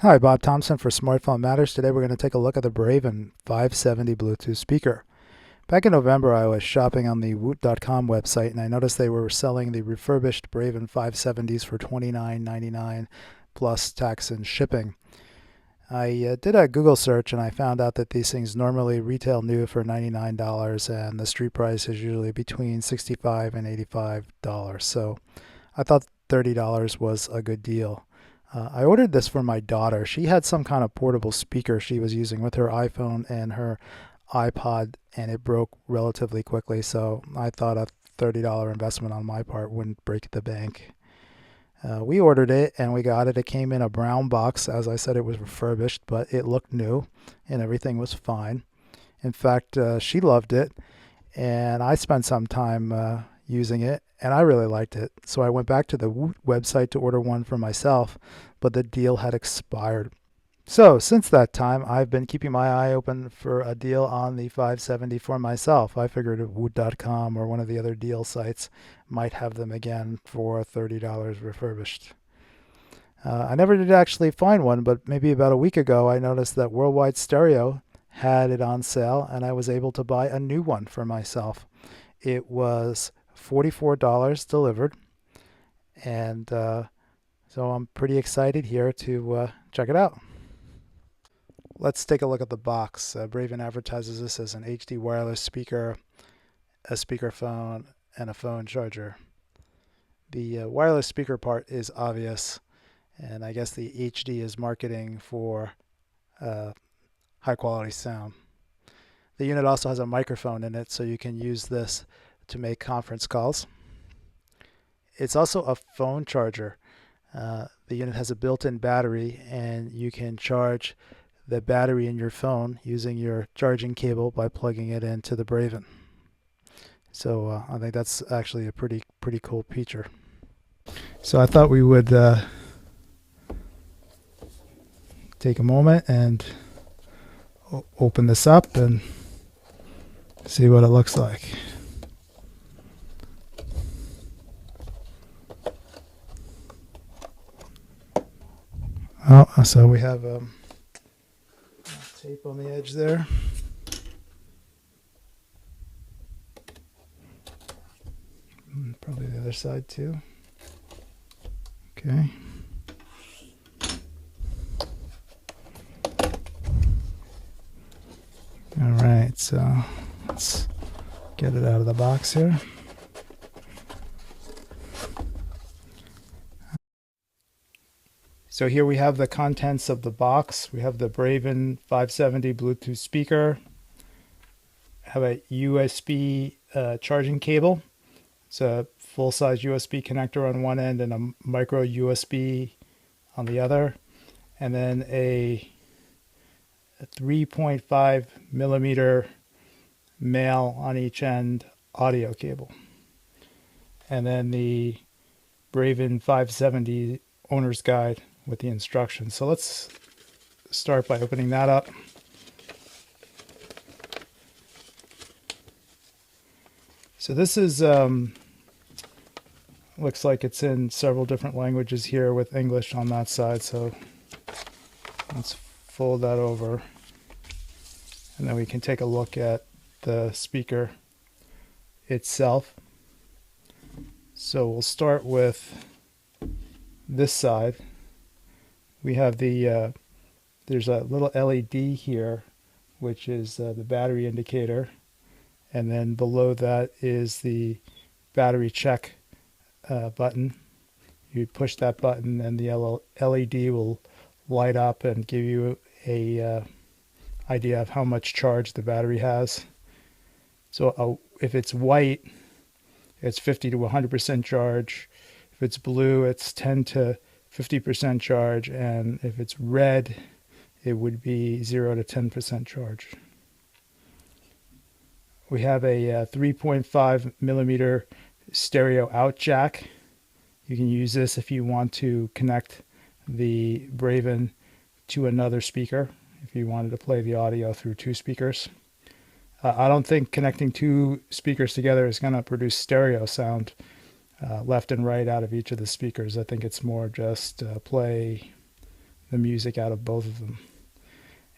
Hi, Bob Thompson for Smartphone Matters. Today we're going to take a look at the Braven 570 Bluetooth speaker. Back in November, I was shopping on the Woot.com website and I noticed they were selling the refurbished Braven 570s for $29.99 plus tax and shipping. I did a Google search and I found out that these things normally retail new for $99 and the street price is usually between $65 and $85. So I thought $30 was a good deal. I ordered this for my daughter. She had some kind of portable speaker she was using with her iPhone and her iPod, and it broke relatively quickly. So I thought a $30 investment on my part wouldn't break the bank. We ordered it and we got it. It came in a brown box. As I said, it was refurbished, but it looked new and everything was fine. In fact, she loved it, and I spent some time using it, and I really liked it. So I went back to the website to order one for myself, but the deal had expired. So since that time, I've been keeping my eye open for a deal on the 570 for myself. I figured Woot.com or one of the other deal sites might have them again for $30 refurbished. I never did actually find one, but maybe about a week ago, I noticed that Worldwide Stereo had it on sale, and I was able to buy a new one for myself. It was $44 delivered, and so I'm pretty excited here to check it out. Let's take a look at the box. Braven advertises this as an HD wireless speaker, a speakerphone, and a phone charger. The wireless speaker part is obvious, and I guess the HD is marketing for uh, high quality sound. The unit also has a microphone in it, so you can use this to make conference calls. It's also a phone charger. The unit has a built-in battery, and you can charge the battery in your phone using your charging cable by plugging it into the Braven. So I think that's actually a pretty cool feature. So I thought we would take a moment and open this up and see what it looks like. Oh, so we have tape on the edge there. Probably the other side too. Okay. All right, so let's get it out of the box here. So here we have the contents of the box. We have the Braven 570 Bluetooth speaker, have a USB charging cable. It's a full-size USB connector on one end and a micro USB on the other, and then a 3.5 millimeter male on each end audio cable, and then the Braven 570 owner's guide with the instructions. So let's start by opening that up. So this is looks like it's in several different languages here with English on that side. So let's fold that over, and then we can take a look at the speaker itself. So we'll start with this side. We have the there's a little LED here, which is the battery indicator, and then below that is the battery check button. You push that button and the LED will light up and give you a idea of how much charge the battery has. So if it's white, it's 50 to 100% charge. If it's blue, it's 10 to 50% charge, and if it's red, it would be 0 to 10% charge. We have a 3.5 millimeter stereo out jack. You can use this if you want to connect the Braven to another speaker, if you wanted to play the audio through two speakers. I don't think connecting two speakers together is going to produce stereo sound left and right out of each of the speakers. I think it's more just play the music out of both of them.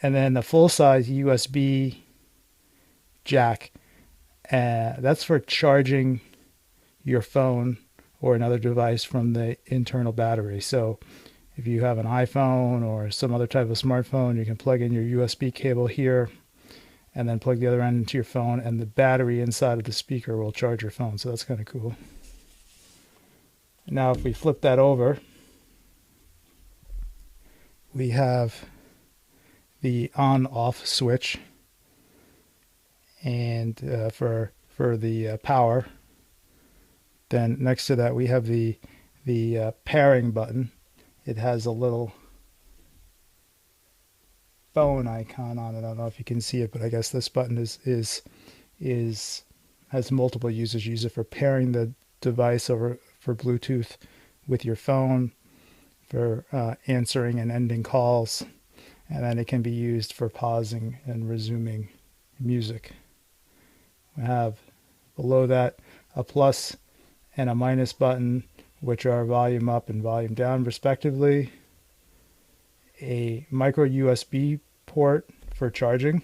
And then the full-size USB jack, that's for charging your phone or another device from the internal battery. So if you have an iPhone or some other type of smartphone, you can plug in your USB cable here and then plug the other end into your phone, and the battery inside of the speaker will charge your phone. So that's kind of cool. Now if we flip that over, we have the on-off switch, and for the power. Then next to that we have the pairing button. It has a little phone icon on it. I don't know if you can see it, but I guess this button has multiple uses. Use it for pairing the device over for Bluetooth with your phone, for answering and ending calls, and then it can be used for pausing and resuming music. We have below that a plus and a minus button, which are volume up and volume down respectively, a micro USB port for charging,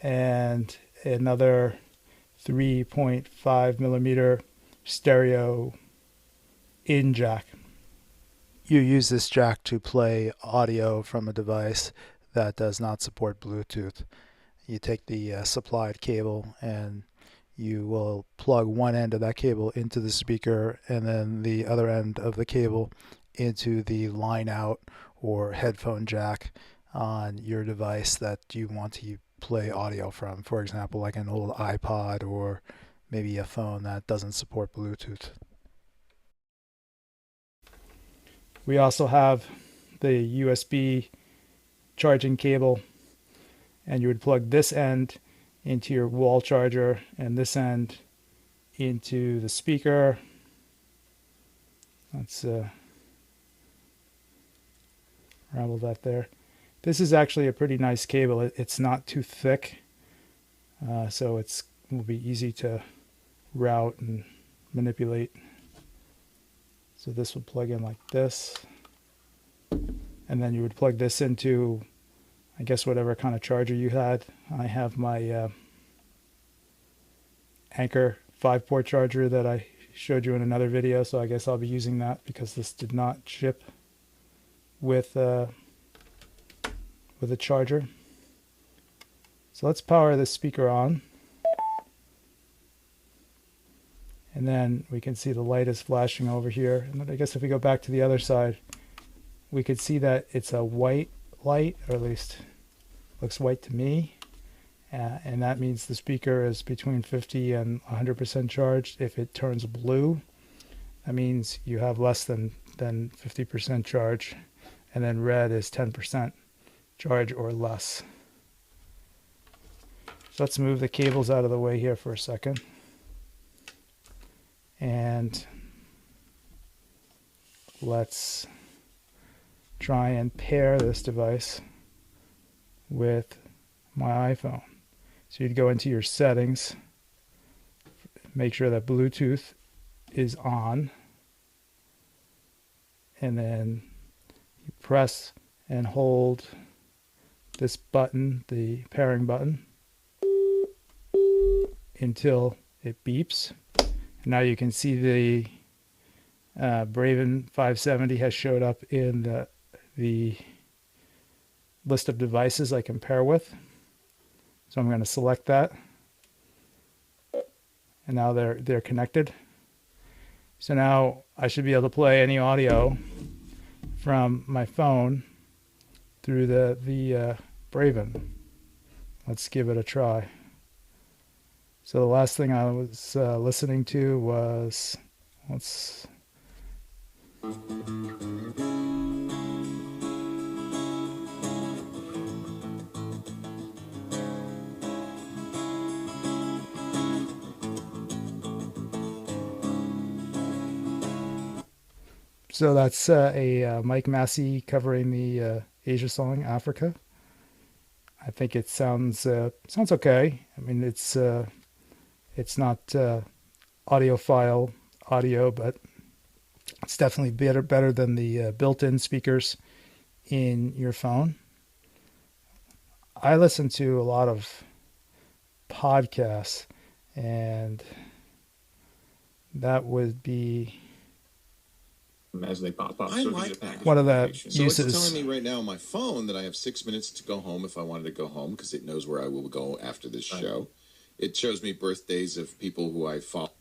and another 3.5 millimeter stereo in jack. You use this jack to play audio from a device that does not support Bluetooth. You take the supplied cable and you will plug one end of that cable into the speaker and then the other end of the cable into the line out or headphone jack on your device that you want to play audio from. For example, like an old iPod or maybe a phone that doesn't support Bluetooth. We also have the USB charging cable, and you would plug this end into your wall charger and this end into the speaker. Let's ravel that there. This is actually a pretty nice cable. It's not too thick, so it will be easy to route and manipulate. So this would plug in like this, and then you would plug this into, I guess, whatever kind of charger you had. I have my Anchor 5-port charger that I showed you in another video, so I guess I'll be using that because this did not ship with a charger. So let's power this speaker on, and then we can see the light is flashing over here. And then I guess if we go back to the other side, we could see that it's a white light, or at least looks white to me, and that means the speaker is between 50 and 100% charged. If it turns blue, that means you have less than 50% charge, and then red is 10% charge or less. So let's move the cables out of the way here for a second, and let's try and pair this device with my iPhone. So you'd go into your settings, make sure that Bluetooth is on, and then you press and hold this button, the pairing button, until it beeps. And now you can see the Braven 570 has showed up in the list of devices I can pair with. So I'm going to select that, and now they're connected. So now I should be able to play any audio from my phone through the Braven. Let's give it a try. So the last thing I was listening to was, so that's a Mike Massey covering the Asia song Africa. I think it sounds okay. I mean, it's not audiophile audio, but it's definitely better than the built-in speakers in your phone. I listen to a lot of podcasts, and that would be as they pop up. So one of the So it's uses. telling me right now on my phone that I have 6 minutes to go home if I wanted to go home, because it knows where I will go after this show. It shows me birthdays of people who I follow.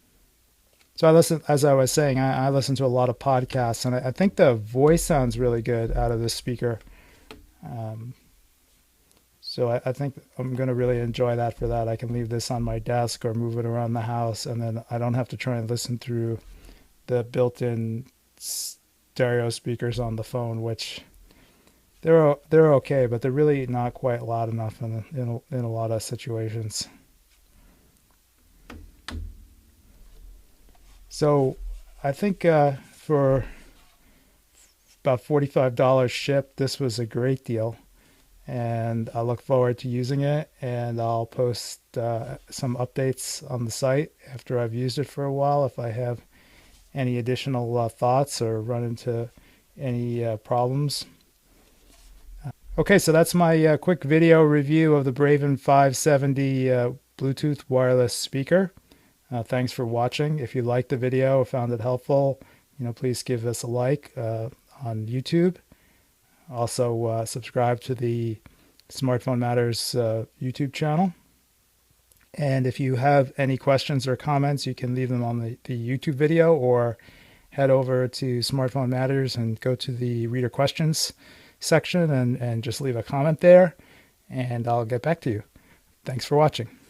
So I listen, as I was saying, I listen to a lot of podcasts, and I think the voice sounds really good out of this speaker. So I think I'm going to really enjoy that for that. I can leave this on my desk or move it around the house, and then I don't have to try and listen through the built-in stereo speakers on the phone, which they're okay, but they're really not quite loud enough in a lot of situations. So I think for about $45 shipped, this was a great deal. And I look forward to using it, and I'll post some updates on the site after I've used it for a while if I have any additional thoughts or run into any problems. Okay, so that's my quick video review of the Braven 570 Bluetooth wireless speaker. Thanks for watching. If you liked the video or found it helpful, please give us a like on YouTube. Also, subscribe to the Smartphone Matters YouTube channel. And if you have any questions or comments, you can leave them on the YouTube video, or head over to Smartphone Matters and go to the reader questions section and just leave a comment there, and I'll get back to you. Thanks for watching.